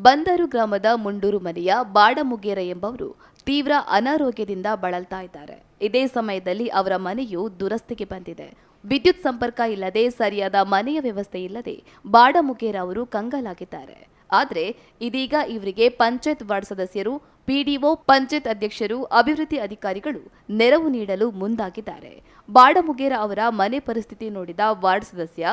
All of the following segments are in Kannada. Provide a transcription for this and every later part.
ಬಂದರು ಗ್ರಾಮದ ಮುಂಡೂರು ಮನೆಯ ಬಾಡಮುಗೇರ ಎಂಬವರು ತೀವ್ರ ಅನಾರೋಗ್ಯದಿಂದ ಬಳಲ್ತಾ ಇದ್ದಾರೆ. ಇದೇ ಸಮಯದಲ್ಲಿ ಅವರ ಮನೆಯು ದುರಸ್ತಿಗೆ ಬಂದಿದೆ. ವಿದ್ಯುತ್ ಸಂಪರ್ಕ ಇಲ್ಲದೆ ಸರಿಯಾದ ಮನೆಯ ವ್ಯವಸ್ಥೆ ಇಲ್ಲದೆ ಬಾಡಮುಗೇರ ಅವರು ಕಂಗಾಲಾಗಿದ್ದಾರೆ. ಆದರೆ ಇದೀಗ ಇವರಿಗೆ ಪಂಚಾಯತ್ ವಾರ್ಡ್ ಸದಸ್ಯರು, ಪಿಡಿಒ, ಪಂಚಾಯತ್ ಅಧ್ಯಕ್ಷರು, ಅಭಿವೃದ್ಧಿ ಅಧಿಕಾರಿಗಳು ನೆರವು ನೀಡಲು ಮುಂದಾಗಿದ್ದಾರೆ. ಬಾಡಮುಗೇರ ಅವರ ಮನೆ ಪರಿಸ್ಥಿತಿ ನೋಡಿದ ವಾರ್ಡ್ ಸದಸ್ಯ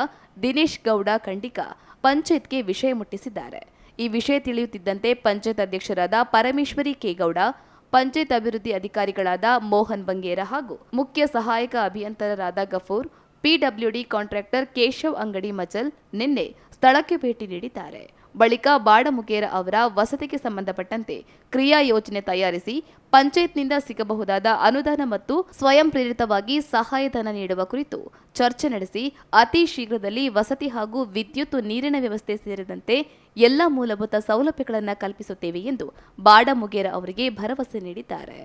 ದಿನೇಶ್ ಗೌಡ ಖಂಡಿಕ ಪಂಚಾಯತ್ಗೆ ವಿಷಯ ಮುಟ್ಟಿಸಿದ್ದಾರೆ. ಈ ವಿಷಯ ತಿಳಿಯುತ್ತಿದ್ದಂತೆ ಪಂಚಾಯತ್ ಅಧ್ಯಕ್ಷರಾದ ಪರಮೇಶ್ವರಿ ಕೇಗೌಡ, ಪಂಚಾಯತ್ ಅಭಿವೃದ್ಧಿ ಅಧಿಕಾರಿಗಳಾದ ಮೋಹನ್ ಬಂಗೇರ ಹಾಗೂ ಮುಖ್ಯ ಸಹಾಯಕ ಅಭಿಯಂತರರಾದ ಗಫೂರ್, ಪಿಡಬ್ಲ್ಯೂಡಿ ಕಾಂಟ್ರಾಕ್ಟರ್ ಕೇಶವ್ ಅಂಗಡಿ ಮಚಲ್ ನಿನ್ನೆ ಸ್ಥಳಕ್ಕೆ ಭೇಟಿ ನೀಡಿದ್ದಾರೆ. ಬಳಿಕ ಬಾಡಮುಗೇರ ಅವರ ವಸತಿಗೆ ಸಂಬಂಧಪಟ್ಟಂತೆ ಕ್ರಿಯಾ ಯೋಜನೆ ತಯಾರಿಸಿ ಪಂಚಾಯತ್ನಿಂದ ಸಿಗಬಹುದಾದ ಅನುದಾನ ಮತ್ತು ಸ್ವಯಂ ಪ್ರೇರಿತವಾಗಿ ಸಹಾಯಧನ ನೀಡುವ ಕುರಿತು ಚರ್ಚೆ ನಡೆಸಿ ಅತಿ ಶೀಘ್ರದಲ್ಲಿ ವಸತಿ ಹಾಗೂ ವಿದ್ಯುತ್, ನೀರಿನ ವ್ಯವಸ್ಥೆ ಸೇರಿದಂತೆ ಎಲ್ಲ ಮೂಲಭೂತ ಸೌಲಭ್ಯಗಳನ್ನು ಕಲ್ಪಿಸುತ್ತೇವೆ ಎಂದು ಬಾಡಮುಗೇರ ಅವರಿಗೆ ಭರವಸೆ ನೀಡಿದ್ದಾರೆ.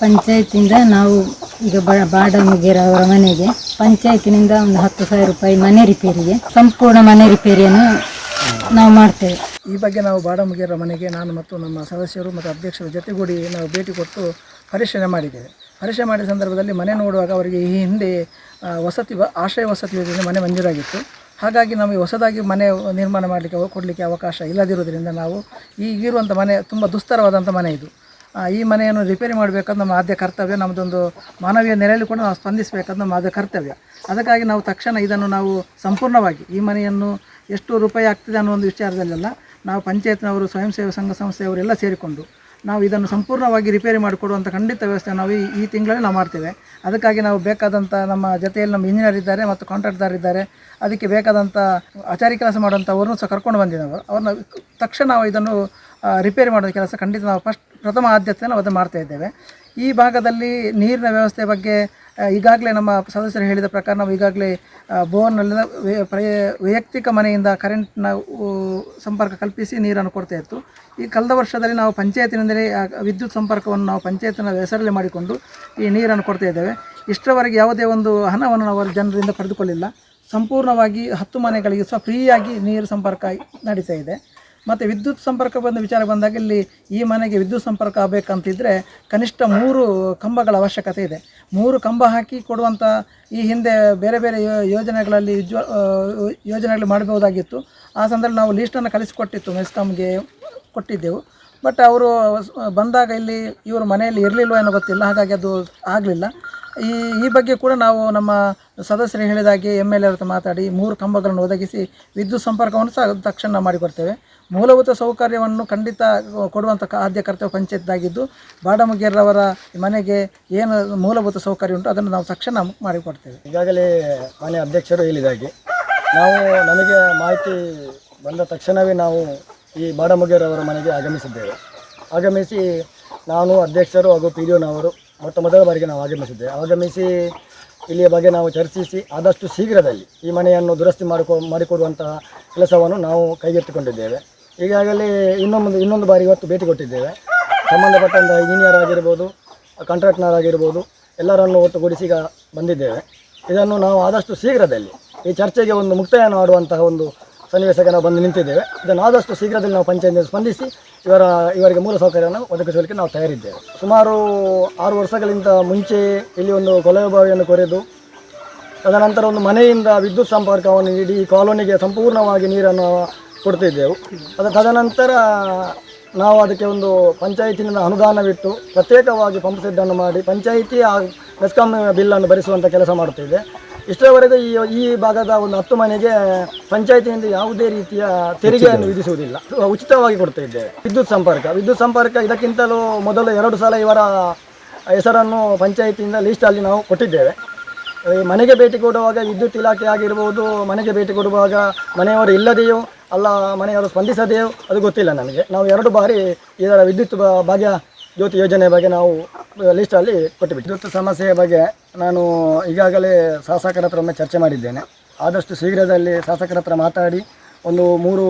ಪಂಚಾಯತಿಂದ ನಾವು ಈಗ ಬಾಡಮುಗೇರ ಅವರ ಮನೆಗೆ ಪಂಚಾಯತಿನಿಂದ ಒಂದು 10,000 ರೂಪಾಯಿ ಮನೆ ರಿಪೇರಿಗೆ, ಸಂಪೂರ್ಣ ಮನೆ ರಿಪೇರಿಯನ್ನು ನಾವು ಮಾಡ್ತೇವೆ. ಈ ಬಗ್ಗೆ ನಾವು ಬಾಡಮುಗೇರ ಮನೆಗೆ ನಾನು ಮತ್ತು ನಮ್ಮ ಸದಸ್ಯರು ಮತ್ತು ಅಧ್ಯಕ್ಷರ ಜೊತೆಗೂಡಿ ನಾವು ಭೇಟಿ ಕೊಟ್ಟು ಪರಿಶೀಲನೆ ಮಾಡಿದ್ದೇವೆ. ಪರಿಶೀಲನೆ ಮಾಡಿದ ಸಂದರ್ಭದಲ್ಲಿ ಮನೆ ನೋಡುವಾಗ ಅವರಿಗೆ ಈ ಹಿಂದೆ ಆಶ್ರಯ ವಸತಿ ಯೋಜನೆ ಮನೆ ಮಂಜೂರಾಗಿತ್ತು. ಹಾಗಾಗಿ ನಮಗೆ ಹೊಸದಾಗಿ ಮನೆ ನಿರ್ಮಾಣ ಕೊಡಲಿಕ್ಕೆ ಅವಕಾಶ ಇಲ್ಲದಿರೋದ್ರಿಂದ ನಾವು ಈಗಿರುವಂಥ ಮನೆ ತುಂಬ ದುಸ್ತರವಾದಂಥ ಮನೆ ಇದು. ಈ ಮನೆಯನ್ನು ರಿಪೇರಿ ಮಾಡಬೇಕಾದ ನಮ್ಮ ಆದ್ಯ ಕರ್ತವ್ಯ. ನಮ್ಮದೊಂದು ಮಾನವೀಯ ನೆಲೆಯಲ್ಲಿ ಕೂಡ ನಾವು ಸ್ಪಂದಿಸಬೇಕಾದ ನಮ್ಮ ಆದ್ಯ ಕರ್ತವ್ಯ. ಅದಕ್ಕಾಗಿ ನಾವು ತಕ್ಷಣ ಇದನ್ನು ನಾವು ಸಂಪೂರ್ಣವಾಗಿ ಈ ಮನೆಯನ್ನು ಎಷ್ಟು ರೂಪಾಯಿ ಆಗ್ತದೆ ಅನ್ನೋ ಒಂದು ವಿಚಾರದಲ್ಲೆಲ್ಲ ನಾವು ಪಂಚಾಯತ್ನವರು, ಸ್ವಯಂ ಸೇವಾ ಸಂಘ ಸಂಸ್ಥೆಯವರೆಲ್ಲ ಸೇರಿಕೊಂಡು ನಾವು ಇದನ್ನು ಸಂಪೂರ್ಣವಾಗಿ ರಿಪೇರಿ ಮಾಡಿಕೊಡುವಂಥ ಖಂಡಿತ ವ್ಯವಸ್ಥೆ ನಾವು ಈ ತಿಂಗಳಲ್ಲಿ ನಾವು ಮಾಡ್ತೇವೆ. ಅದಕ್ಕಾಗಿ ನಾವು ಬೇಕಾದಂಥ ನಮ್ಮ ಜೊತೆಯಲ್ಲಿ ನಮ್ಮ ಇಂಜಿನಿಯರ್ ಇದ್ದಾರೆ ಮತ್ತು ಕಾಂಟ್ರಾಕ್ಟರ್ ಇದ್ದಾರೆ. ಅದಕ್ಕೆ ಬೇಕಾದಂಥ ಆಚಾರಿ ಕೆಲಸ ಮಾಡುವಂಥವ್ರನ್ನೂ ಸಹ ಕರ್ಕೊಂಡು ಬಂದಿದ್ದೇವೆ. ಅವ್ರನ್ನ ತಕ್ಷಣ ನಾವು ಇದನ್ನು ರಿಪೇರಿ ಮಾಡೋ ಕೆಲಸ ಖಂಡಿತ ನಾವು ಪ್ರಥಮ ಆದ್ಯತೆ ನಾವು ಅದನ್ನು ಮಾಡ್ತಾಯಿದ್ದೇವೆ. ಈ ಭಾಗದಲ್ಲಿ ನೀರಿನ ವ್ಯವಸ್ಥೆ ಬಗ್ಗೆ ಈಗಾಗಲೇ ನಮ್ಮ ಸದಸ್ಯರು ಹೇಳಿದ ಪ್ರಕಾರ ನಾವು ಈಗಾಗಲೇ ಬೋರ್ನಲ್ಲಿನ ವೈಯಕ್ತಿಕ ಮನೆಯಿಂದ ಕರೆಂಟ್ನ ಸಂಪರ್ಕ ಕಲ್ಪಿಸಿ ನೀರನ್ನು ಕೊಡ್ತಾ ಇತ್ತು. ಈ ಕಳೆದ ವರ್ಷದಲ್ಲಿ ನಾವು ಪಂಚಾಯತಿನಿಂದಲೇ ವಿದ್ಯುತ್ ಸಂಪರ್ಕವನ್ನು ನಾವು ಪಂಚಾಯತಿನ ಹೆಸರಲ್ಲಿ ಮಾಡಿಕೊಂಡು ಈ ನೀರನ್ನು ಕೊಡ್ತಾ ಇದ್ದೇವೆ. ಇಷ್ಟರವರೆಗೆ ಯಾವುದೇ ಒಂದು ಹಣವನ್ನು ನಾವು ಜನರಿಂದ ಪಡೆದುಕೊಳ್ಳಿಲ್ಲ. ಸಂಪೂರ್ಣವಾಗಿ 10 ಮನೆಗಳಿಗೆ ಸಹ ಫ್ರೀಯಾಗಿ ನೀರು ಸಂಪರ್ಕ ನಡೀತಾ ಇದೆ. ಮತ್ತು ವಿದ್ಯುತ್ ಸಂಪರ್ಕ ವಿಚಾರ ಬಂದಾಗ ಇಲ್ಲಿ ಈ ಮನೆಗೆ ವಿದ್ಯುತ್ ಸಂಪರ್ಕ ಆಗಬೇಕಂತಿದ್ದರೆ ಕನಿಷ್ಠ 3 ಕಂಬಗಳ ಅವಶ್ಯಕತೆ ಇದೆ. 3 ಕಂಬ ಹಾಕಿ ಕೊಡುವಂಥ ಈ ಹಿಂದೆ ಬೇರೆ ಬೇರೆ ಯೋಜನೆಗಳು ಮಾಡಬಹುದಾಗಿತ್ತು. ಆ ಸಂದರ್ಭದಲ್ಲಿ ನಾವು ಲೀಸ್ಟನ್ನು ಕಳಿಸಿಕೊಟ್ಟಿತ್ತು, ಮೆಸ್ಕಾಮ್ಗೆ ಕೊಟ್ಟಿದ್ದೆವು. ಬಟ್ ಅವರು ಬಂದಾಗ ಇಲ್ಲಿ ಇವರು ಮನೆಯಲ್ಲಿ ಇರಲಿಲ್ಲ ಏನೋ ಗೊತ್ತಿಲ್ಲ, ಹಾಗಾಗಿ ಅದು ಆಗಲಿಲ್ಲ. ಈ ಬಗ್ಗೆ ಕೂಡ ನಾವು ನಮ್ಮ ಸದಸ್ಯರು ಹೇಳಿದಾಗೆ MLA ಅವ್ರ ಹತ್ರ ಮಾತಾಡಿ 3 ಕಂಬಗಳನ್ನು ಒದಗಿಸಿ ವಿದ್ಯುತ್ ಸಂಪರ್ಕವನ್ನು ಸಹ ತಕ್ಷಣ ಮಾಡಿಕೊಡ್ತೇವೆ. ಮೂಲಭೂತ ಸೌಕರ್ಯವನ್ನು ಖಂಡಿತ ಕೊಡುವಂಥ ಆದ್ಯ ಕರ್ತವ್ಯ ಪಂಚಾಯತ್ದಾಗಿದ್ದು ಬಾಡಮುಗೇರವರ ಮನೆಗೆ ಏನು ಮೂಲಭೂತ ಸೌಕರ್ಯ ಉಂಟು ಅದನ್ನು ನಾವು ತಕ್ಷಣ ಮಾಡಿಕೊಡ್ತೇವೆ. ಈಗಾಗಲೇ ಮನೆ ಅಧ್ಯಕ್ಷರು ಹೇಳಿದಾಗೆ ನಮಗೆ ಮಾಹಿತಿ ಬಂದ ತಕ್ಷಣವೇ ನಾವು ಈ ಬಾಡಮುಗೇರವರ ಮನೆಗೆ ಆಗಮಿಸಿ ನಾನು ಅಧ್ಯಕ್ಷರು ಹಾಗೂ PDOನವರು ಮೊದಲ ಬಾರಿಗೆ ನಾವು ಆಗಮಿಸಿ ಇಲ್ಲಿಯ ಬಗ್ಗೆ ನಾವು ಚರ್ಚಿಸಿ ಆದಷ್ಟು ಶೀಘ್ರದಲ್ಲಿ ಈ ಮನೆಯನ್ನು ದುರಸ್ತಿ ಮಾಡಿಕೊಡುವಂತಹ ಕೆಲಸವನ್ನು ನಾವು ಕೈಗೆತ್ತಿಕೊಂಡಿದ್ದೇವೆ. ಈಗಾಗಲೇ ಇನ್ನೊಂದು ಬಾರಿ ಇವತ್ತು ಭೇಟಿ ಕೊಟ್ಟಿದ್ದೇವೆ. ಸಂಬಂಧಪಟ್ಟಂಥ ಇಂಜಿನಿಯರ್ ಆಗಿರ್ಬೋದು, ಕಾಂಟ್ರಾಕ್ಟರ್ ಆಗಿರ್ಬೋದು, ಎಲ್ಲರನ್ನು ಒಟ್ಟುಗೂಡಿಸಿ ಈಗ ಬಂದಿದ್ದೇವೆ. ಇದನ್ನು ನಾವು ಆದಷ್ಟು ಶೀಘ್ರದಲ್ಲಿ ಈ ಚರ್ಚೆಗೆ ಒಂದು ಮುಕ್ತಾಯ ಮಾಡುವಂತಹ ಒಂದು ಸನ್ನಿವೇಶಕ್ಕೆ ನಾವು ಬಂದು ನಿಂತಿದ್ದೇವೆ. ಇದನ್ನು ಆದಷ್ಟು ಶೀಘ್ರದಲ್ಲಿ ನಾವು ಪಂಚಾಯತ್ನಿಂದ ಸ್ಪಂದಿಸಿ ಇವರಿಗೆ ಮೂಲ ಸೌಕರ್ಯವನ್ನು ಒದಗಿಸಲಿಕ್ಕೆ ನಾವು ತಯಾರಿದ್ದೇವೆ. ಸುಮಾರು 6 ವರ್ಷಗಳಿಂದ ಮುಂಚೆ ಇಲ್ಲಿ ಒಂದು ಕೊಳವೆ ಬಾವಿಯನ್ನು ಕೊರೆದು ತದನಂತರ ಒಂದು ಮನೆಯಿಂದ ವಿದ್ಯುತ್ ಸಂಪರ್ಕವನ್ನು ಇಡೀ ಕಾಲೋನಿಗೆ ಸಂಪೂರ್ಣವಾಗಿ ನೀರನ್ನು ಕೊಡ್ತಿದ್ದೆವು. ತದನಂತರ ನಾವು ಅದಕ್ಕೆ ಒಂದು ಪಂಚಾಯಿತಿನಿಂದ ಅನುದಾನವಿಟ್ಟು ಪ್ರತ್ಯೇಕವಾಗಿ ಪಂಪ್ ಸೆಟ್ಟನ್ನು ಮಾಡಿ ಪಂಚಾಯಿತಿ ಮೆಸ್ಕಾಂ ಬಿಲ್ಲನ್ನು ಭರಿಸುವಂಥ ಕೆಲಸ ಮಾಡುತ್ತಿದ್ದೆ. ಇಷ್ಟರವರೆಗೆ ಈ ಭಾಗದ ಒಂದು 10 ಮನೆಗೆ ಪಂಚಾಯಿತಿಯಿಂದ ಯಾವುದೇ ರೀತಿಯ ತೆರಿಗೆಯನ್ನು ವಿಧಿಸುವುದಿಲ್ಲ, ಉಚಿತವಾಗಿ ಕೊಡ್ತಾ ಇದ್ದೇವೆ. ವಿದ್ಯುತ್ ಸಂಪರ್ಕ ಇದಕ್ಕಿಂತಲೂ ಮೊದಲು 2 ಸಲ ಇವರ ಹೆಸರನ್ನು ಪಂಚಾಯಿತಿಯಿಂದ ಲೀಸ್ಟಲ್ಲಿ ನಾವು ಕೊಟ್ಟಿದ್ದೇವೆ. ಮನೆಗೆ ಭೇಟಿ ಕೊಡುವಾಗ ವಿದ್ಯುತ್ ಇಲಾಖೆ ಆಗಿರ್ಬೋದು, ಮನೆಗೆ ಭೇಟಿ ಕೊಡುವಾಗ ಮನೆಯವರು ಇಲ್ಲದೆಯೋ ಅಲ್ಲ ಮನೆಯವರು ಸ್ಪಂದಿಸದೆಯೋ ಅದು ಗೊತ್ತಿಲ್ಲ ನಮಗೆ. ನಾವು 2 ಬಾರಿ ಇದರ ವಿದ್ಯುತ್ ಭಾಗ್ಯ ಜ್ಯೋತಿ ಯೋಜನೆ ಬಗ್ಗೆ ನಾವು ಲಿಸ್ಟಲ್ಲಿ ಕೊಟ್ಟುಬಿಟ್ಟು. ವಿದ್ಯುತ್ ಸಮಸ್ಯೆಯ ಬಗ್ಗೆ ನಾನು ಈಗಾಗಲೇ ಶಾಸಕರ ಹತ್ರ ಒಮ್ಮೆ ಚರ್ಚೆ ಮಾಡಿದ್ದೇನೆ. ಆದಷ್ಟು ಶೀಘ್ರದಲ್ಲಿ ಶಾಸಕರ ಹತ್ರ ಮಾತಾಡಿ ಒಂದು 3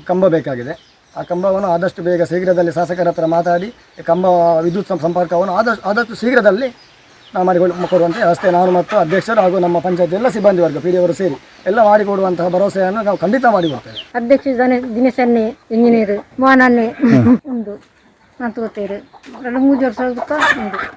ಕಂಬ ಬೇಕಾಗಿದೆ. ಆ ಕಂಬವನ್ನು ಆದಷ್ಟು ಬೇಗ ಶೀಘ್ರದಲ್ಲಿ ಶಾಸಕರ ಹತ್ರ ಮಾತಾಡಿ ವಿದ್ಯುತ್ ಸಂಪರ್ಕವನ್ನು ಆದಷ್ಟು ಶೀಘ್ರದಲ್ಲಿ ನಾವು ಮಾಡಿಕೊಡುವಂಥ ವ್ಯವಸ್ಥೆ ನಾನು ಮತ್ತು ಅಧ್ಯಕ್ಷರು ಹಾಗೂ ನಮ್ಮ ಪಂಚಾಯತ್ ಎಲ್ಲ ಸಿಬ್ಬಂದಿ ವರ್ಗ PD ಅವರು ಸೇರಿ ಎಲ್ಲ ಮಾಡಿಕೊಡುವಂತಹ ಭರವಸೆಯನ್ನು ನಾವು ಖಂಡಿತ ಮಾಡಿಕೊಡ್ತೇವೆ. ಅಧ್ಯಕ್ಷ ದಿನೇಶನ್ನೇ ಇಂಜಿನಿಯರ್ ಮೋಹನನ್ನೇ ಒಂದು ಮಾತುಕತೆ 2-3 ವರ್ಷ ಒಂದು